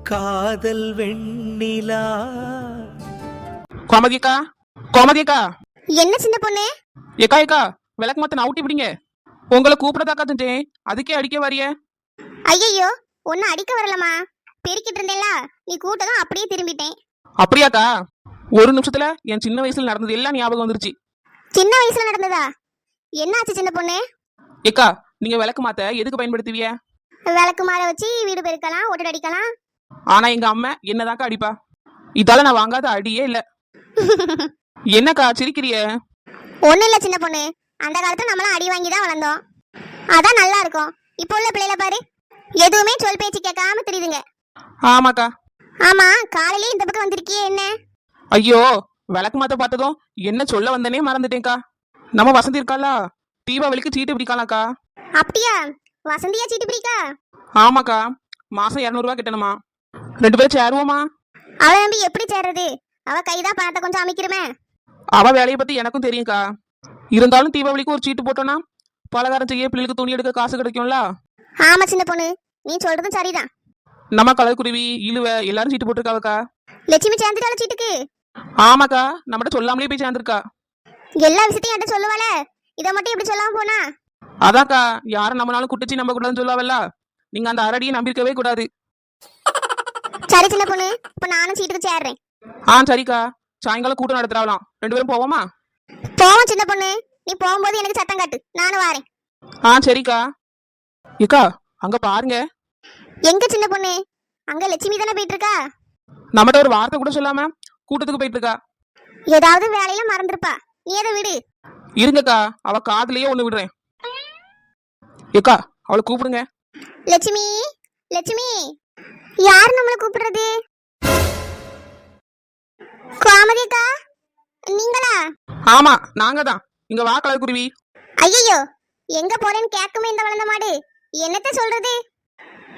காதல் வெண்ணிலா. கோமதியக்கா, கோமதியக்கா. என்ன சின்ன பொண்ணு? ஏக்கா ஏக்கா, விளக்கு மத்த நவுட்டி விடுங்க. உங்களை கூப்பிடதாக்கா செஞ்சேன், அதுக்கே அடிக்க வரிய. ஐயோ, ஒன்னு அடிக்க வரலமா, பெருக்கிட்டு இருந்தேல, நீ கூட்டதும் அப்படியே திரும்பிட்டேன். அப்படியாக்கா? ஒரு நிமிஷத்துல என் சின்ன வயசுல நடந்தது எல்லாம் ஞாபகம் வந்துருச்சு. சின்ன வயசுல நடந்ததா? என்னாச்சு சின்ன பொண்ணு? ஏக்கா, நீங்க விளக்கு மாத்த எதுக்கு பயன்படுத்துவிய? விளக்கு மாற வச்சு வீடு பெருக்கலாம், ஓட்டல் அடிக்கலாம். ஆனா எங்க அம்மா என்னதாக்கா அடிப்பா. இதால நான் வாங்காத அடியே இல்ல. என்னக்கா சிரிக்கிறிய? ஒண்ணு இல்ல சின்ன பொண்ணு, அந்த காலத்துல நம்மளாம் அடி வாங்கி தான் வளர்ந்தோம். அதான் நல்லா இருக்கும். இப்போ உள்ள பிள்ளைல பாரு, எதுவுமே சொல் பேச்சு கேட்காம தெரியுதுங்க. ஆமாக்கா. ஆமா, காலையிலே இந்த பக்கம் வந்திருக்கியே என்ன? ஐயோ, விளக்கு மாத்த பார்த்ததும் என்ன சொல்ல வந்தனே மறந்துட்டேன்க்கா. நம்ம வசந்தி இருக்காளா, தீபாவளிக்கு சீட்டு பிடிக்கலாம்க்கா. அப்படியா? வசந்தியா சீட்டு பிடிக்கா? ஆமாக்கா, மாசம் 200 ரூபா கிட்டணுமா. 2 பேரும் சேருவோமா? அவளை நம்பி எப்படி சேர்றது? அவ கைதான் பணத்தை கொஞ்சம் அமைக்கிறமே. அவ வேலையை பத்தி எனக்கும் தெரியும்க்கா. இருந்தாலும் தீபாவளிக்கு ஒரு சீட்டு போட்டோம்னா பலகாரம் செய்ய, பிள்ளைகளுக்கு துணி எடுக்க காசு கிடைக்கும்ல. ஆமா சின்ன பொண்ணு, நீ சொல்றதும் சரிதான். நம்ம கலர்குருவி, இழுவ எல்லாரும் சீட்டு போட்டிருக்காவக்கா. லட்சுமி சேர்ந்துட்டால சீட்டுக்கு? ஆமாக்கா, நம்மகிட்ட சொல்லாமலே போய் சேர்ந்துருக்கா. எல்லா விஷயத்தையும் என்கிட்ட சொல்லுவாள, இதை மட்டும் இப்படி சொல்லாம போனா? அதாக்கா, யாரும் நம்மளாலும் குட்டிச்சு நம்ப கூடாதுன்னு சொல்லுவாவல்ல. நீங்க அந்த அரடியை நம்பிஇருக்கவே கூடாது. சரி சின்ன பொண்ணு, இப்ப நானும் சீட்டுக்கு சேர்றேன். சரிக்கா, சாயங்காலம் கூட்டம் நடத்துறாவலாம், 2 பேரும் போவோமா? போவோம் சின்ன பொண்ணு, நீ போகும்போது எனக்கு சத்தம் காட்டு, நானும் வாரேன். சரிக்கா. ஏக்கா, அங்க பாருங்க. எங்க சின்ன பொண்ணு? அங்க லட்சுமி தானே போயிட்டு இருக்கா? நம்மகிட்ட ஒரு வார்த்தை கூட சொல்லாம கூட்டத்துக்கு போயிட்டு இருக்கா. ஏதாவது வேலையில மறந்துருப்பா, நீ எதை விடு. இருங்கக்கா, அவ காதுலயே ஒண்ணு விடுறேன். ஏக்கா, அவளை கூப்பிடுங்க. லட்சுமி, லட்சுமி. யார் நம்மள கூப்பிடுறது? கோமதிக்கா, நீங்களா? ஆமா, நாங்க தான். இங்க வா கலர்குருவி. ஐயோ, எங்க போறேன்னு கேட்குமே இந்த வளர்ந்த மாடு. என்னத்த சொல்றது?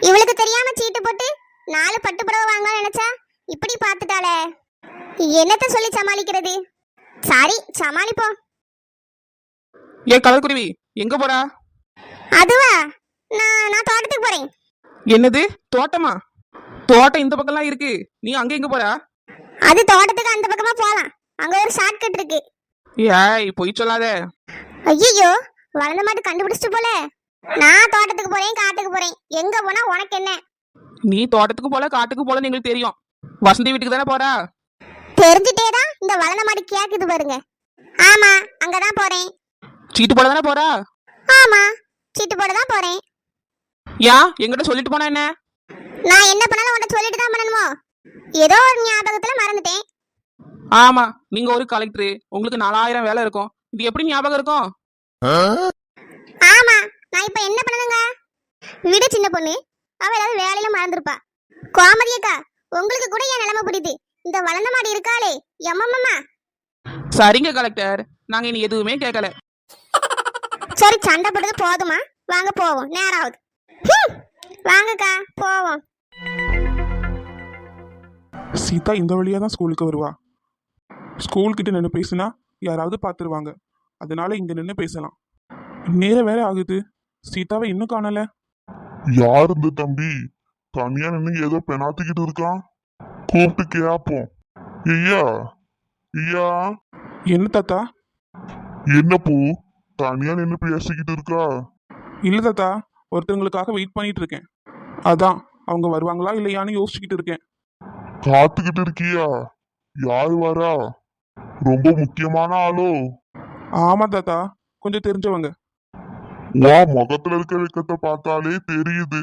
இவளுக்கு தெரியாம சீட்டு போட்டு 4 பட்டு புடவை வாங்க நினைச்சா இப்படி பாத்துட்டாளே. என்னத்த சொல்லி சமாளிக்கிறது? சரி, சமாளிப்போம். ஏன் கலர்குருவி, எங்க போறா? அதுவா, நான் தோட்டத்துக்கு போறேன். என்னது தோட்டமா? தோட்டம் இந்த பக்கம்லாம் இருக்கு, நீ அங்க எங்க போறா? அது தோட்டத்துக்கு அந்த பக்கமா போலாம், அங்க ஒரு ஷார்ட் கட் இருக்கு. ஏய், பொய் சொல்லாத. ஐயோ, வளர்ந்த மாட்டு கண்டுபிடிச்சிட்டு போல. நான் தோட்டத்துக்கு போறேன், காட்டுக்கு போறேன், எங்க போனா உனக்கு என்ன? நீ தோட்டத்துக்கு போல காட்டுக்கு போல எங்களுக்கு தெரியும். வசந்தி வீட்டுக்கு தானே போறா? தெரிஞ்சுட்டேதான் இந்த வளர்ந்த மாடு கேக்குது பாருங்க. ஆமா, அங்கதான் போறேன். சீட்டு போட தானே போறா? ஆமா, சீட்டு போட தான் போறேன். ஏன் எங்கிட்ட சொல்லிட்டு போனா என்ன? நான் என்ன பண்ணாலும் உன்கிட்ட சொல்லிட்டு தான் பண்ணணுமோ? ஏதோ ஒரு ஞாபகத்துல மறந்துட்டேன். ஆமா, நீங்க ஒரு கலெக்டர், உங்களுக்கு 4000 வேலை இருக்கும். இது எப்படி ஞாபகம் இருக்கும்? ஆமா, நான் இப்ப என்ன பண்ணணுங்க? விடு சின்ன பொண்ணு, அவ ஏதாவது வேலையில மறந்துருப்பா. கோமதியக்கா, உங்களுக்கு கூட என் நிலைமை புரியுது. இந்த வளர்ந்த மாடு இருக்காளே, எம்மம்மா. சரிங்க கலெக்டர், நாங்க இனி எதுவுமே கேட்கல. சரி, சண்டை போடுறது போதுமா? வாங்க போவோம், நேரம் ஆகுது. வாங்கக்கா போவோம். சீதா இந்த வழியா தான் ஸ்கூலுக்கு வருவா. ஸ்கூல் கிட்ட நின்று பேசினா யாராவது பார்த்துருவாங்க, அதனால இங்க நின்று பேசலாம். நேரம் வேற ஆகுது, சீதாவை இன்னும் காணல. யார் இந்த தம்பி தனியா நின்று ஏதோ பெணாத்திக்கிட்டு இருக்கான்? கூப்பிட்டு கேப்போம். ஐயா ஐயா. என்ன தாத்தா? என்ன பூ தனியா நின்று பேசிக்கிட்டு இருக்கா? இல்ல தாத்தா, ஒருத்தவங்களுக்காக வெயிட் பண்ணிட்டு இருக்கேன். அதான் அவங்க வருவாங்களா இல்லையான்னு யோசிச்சுக்கிட்டு இருக்கேன். காத்துக்கிட்டு இருக்கியா? யாரு வரா? ரொம்ப முக்கியமான ஆளோ? ஆமா தாத்தா, கொஞ்சம் தெரிஞ்சவங்க. வா, முகத்துல இருக்க வெக்கத்தை பார்த்தாலே தெரியுது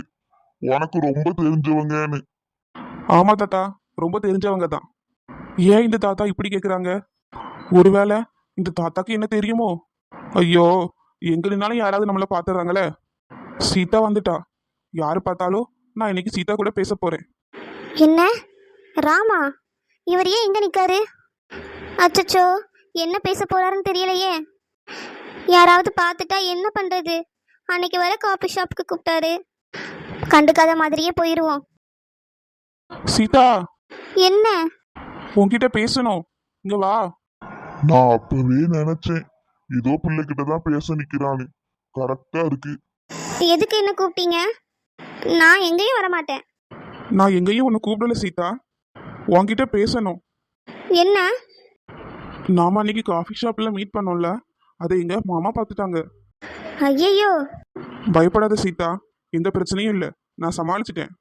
உனக்கு ரொம்ப தெரிஞ்சவங்கன்னு. ஆமா தாத்தா, ரொம்ப தெரிஞ்சவங்க தான். ஏன் இந்த தாத்தா இப்படி கேக்குறாங்க? ஒருவேளை இந்த தாத்தாக்கு என்ன தெரியுமோ? ஐயோ, எங்கனாலும் யாராவது நம்மள பாத்துறாங்களே. சீதா வந்துட்டா. யாரு பார்த்தாலும் நான் இன்னைக்கு சீதா கூட பேச போறேன். என்ன ராமா, இவர் ஏன் எங்க நிக்காரு? அச்சச்சோ, என்ன பேச போறாருன்னு தெரியலையே. யாராவது பார்த்துட்டா என்ன பண்றது? அன்னைக்கு வர காபி ஷாப்புக்கு கூப்பிட்டாரு, கண்டுக்காத மாதிரியே போயிருவோம். சீதா, என்ன? உன்கிட்ட பேசணும், இங்க வா. நான் அப்பவே நினைச்சேன் ஏதோ பிள்ளைகிட்ட தான் பேச நிக்கிறான்னு. கரெக்டா இருக்கு. எதுக்கு என்ன கூப்பிட்டீங்க? நான் எங்கேயும் வரமாட்டேன். நான் எங்கேயும் உன்னை கூப்பிடல சீதா, உன்கிட்ட பேசணும். என்ன? நாம அன்னைக்கு காஃபி ஷாப்ல மீட் பண்ணோம்ல, அதை எங்க மாமா பார்த்துட்டாங்க. ஐயையோ. பயப்படாத சீதா, எந்த பிரச்சனையும் இல்லை, நான் சமாளிச்சிட்டேன்.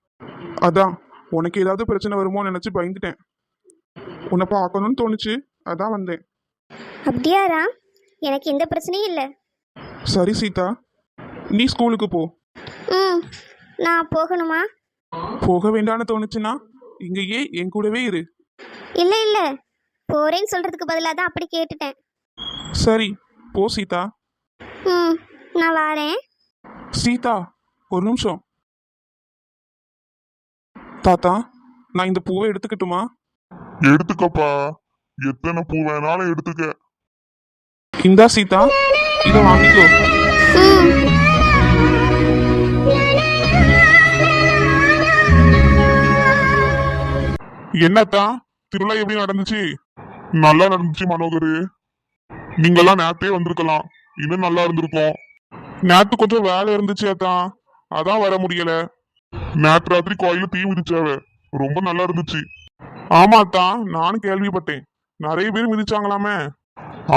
அதான் உனக்கு ஏதாவது பிரச்சனை வருமோன்னு நினைச்சு பயந்துட்டேன். உன்னை பார்க்கணும்னு தோணுச்சு, அதான் வந்தேன். அப்படியா ராம்? எனக்கு எந்த பிரச்சனையும் இல்லை. சரி சீதா, நீ ஸ்கூலுக்கு போ. ம். நான் போகணுமா? போக வேண்டாம்னு தோணுச்சுன்னா இங்கேயே என் கூடவே இரு. இல்லை இல்லை, போறேன்னு சொல்றதுக்கு பதிலாக தான் அப்படி கேட்டுட்டேன். சரி போ சீதா. ம். நான் வரேன். சீதா ஒரு நிமிஷம். தாத்தா, நான் இந்த பூவை எடுத்துக்கட்டுமா? எடுத்துக்கப்பா, எத்தனை பூ வேணாலும் எடுத்துக்க. இந்தா சீதா, இதை வாங்கிக்கோ. ம். என்னத்தா திருவிழா எப்படி நடந்துச்சு? நல்லா நடந்துச்சு மனோகரு. நீங்கெல்லாம் நேத்தே வந்திருக்கலாம், இன்னும் நல்லா இருந்திருக்கும். நேத்து கொஞ்சம் வேலை இருந்துச்சு அத்தான், அதான் வர முடியல. நேற்று ராத்திரி கோயில தீ மிதிச்சாவ, ரொம்ப நல்லா இருந்துச்சு. ஆமா அத்தான், நானும் கேள்விப்பட்டேன், நிறைய பேர் மிதிச்சாங்களாமே.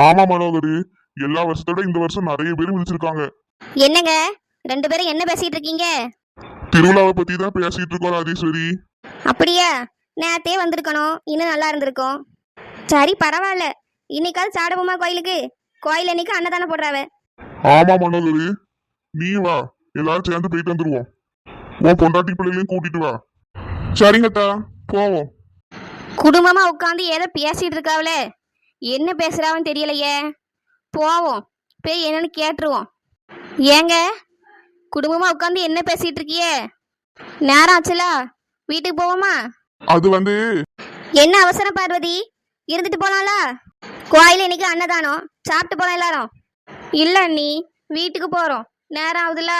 ஆமா மனோகரு, எல்லா வருஷத்தோட இந்த வருஷம் நிறைய பேர் மிதிச்சிருக்காங்க. என்னங்க ரெண்டு பேரும் என்ன பேசிட்டு இருக்கீங்க? திருவிழாவை பத்தி தான் பேசிட்டு இருக்கோம் ராஜேஸ்வரி. அப்படியா? நேத்தே வந்திருக்கணும், இன்னும் நல்லா இருந்திருக்கும். சரி பரவாயில்ல, இன்னைக்காவது சாடபோமா கோயிலுக்கு? கோயில் இன்னைக்கு அன்னதானம் போடுறாவ. ஆமா மனோகரு, நீ வா, எல்லாரும் சேர்ந்து போயிட்டு வந்துருவோம். உன் பொண்டாட்டி பிள்ளைகளையும் கூட்டிட்டு வா. சரிங்கத்தா, போவோம். குடும்பமா உட்காந்து ஏதோ பேசிட்டு இருக்காவல, என்ன பேசுறாவன்னு தெரியலையே. போவோம், போய் என்னன்னு கேட்டுருவோம். ஏங்க குடும்பமா உட்காந்து என்ன பேசிட்டு இருக்கியே? நேரம் ஆச்சுலா, வீட்டுக்கு போவோமா? அது வந்து என்ன அவசரம் பார்வதி? இருந்துட்டு போலாம்ல? கோயில் இன்னைக்கு அன்னதானம், சாப்பிட்டு போலாம் எல்லாரும். இல்ல நீ வீட்டுக்கு போறோம், நேரம் ஆகுதுல.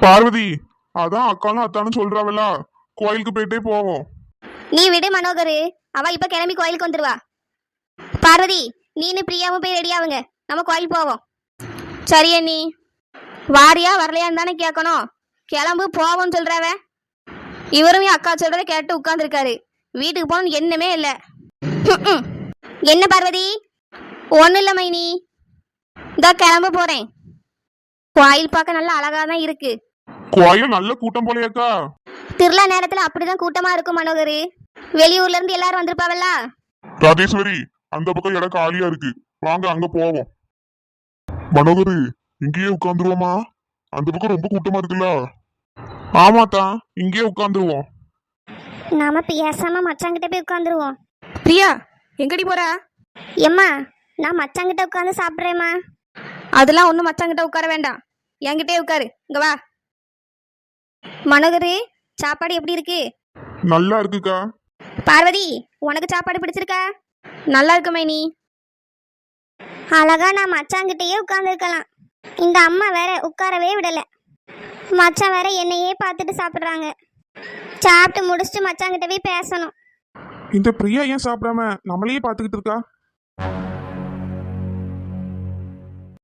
பார்வதி, அதான் அக்காலும் அத்தானும் சொல்றாவல, கோயிலுக்கு போயிட்டே போவோம். நீ விடு மனோகரு, அவ இப்ப கிளம்பி கோயிலுக்கு வந்துருவா. பார்வதி, நீனு பிரியாவும் போய் ரெடி ஆகுங்க, நம்ம கோயில் போவோம். சரியா? நீ வாரியா வரலையான்னு தானே கேட்கணும். கிளம்பு, போவோம்னு சொல்றாவ. இவரும் என் அக்கா சொல்றத கேட்டு உட்கார்ந்துருக்காரு. வீட்டுக்கு போகணும்னு எண்ணமே இல்லை. என்ன பார்வதி? ஒன்றும் இல்லை மைனி, இதோ கிளம்ப போறேன். கோயில் பார்க்க நல்லா அழகா தான் இருக்கு. கோயில் நல்ல கூட்டம் போலையாக்கா? திருவிழா நேரத்துல அப்படிதான் கூட்டமா இருக்கும் மனோகரு. வெளியூர்ல இருந்து எல்லாரும் வந்திருப்பாவல்ல. ராஜேஸ்வரி, அந்த பக்கம் இடம் காலியா இருக்கு, வாங்க அங்க போவோம். மனோகரு, இங்கேயே உட்காந்துருவோமா? அந்த பக்கம் ரொம்ப கூட்டமா இருக்குல்ல. ஆமாத்தா, இங்கேயே உட்காந்துருவோம். நாம பேசாம மச்சாங்கிட்ட போய் உட்காந்துருவோம். பிரியா, எங்கடி போற? எம்மா, நான் மச்சாங்கிட்ட உட்காந்து சாப்பிட்றேம்மா. அதெல்லாம் ஒன்றும் மச்சாங்கிட்ட உட்கார வேண்டாம், என்கிட்டே உட்காரு. இங்க வா. மனோகரு, சாப்பாடு எப்படி இருக்கு? நல்லா இருக்குக்கா. பார்வதி, உனக்கு சாப்பாடு பிடிச்சிருக்கா? நல்லா இருக்கு மைனி. அழகா நான் மச்சாங்கிட்டயே உட்காந்துருக்கலாம். இந்த அம்மா வேற உட்காரவே விடல. மச்சான் வேற என்னையே பார்த்துட்டு சாப்பிட்றாங்க. சாப்பிட்டு முடிச்சுட்டு மச்சாங்கிட்ட போய் பேசணும். இந்த பிரியா ஏன் சாப்பிடாம நம்மளையே பார்த்துக்கிட்டு இருக்கா?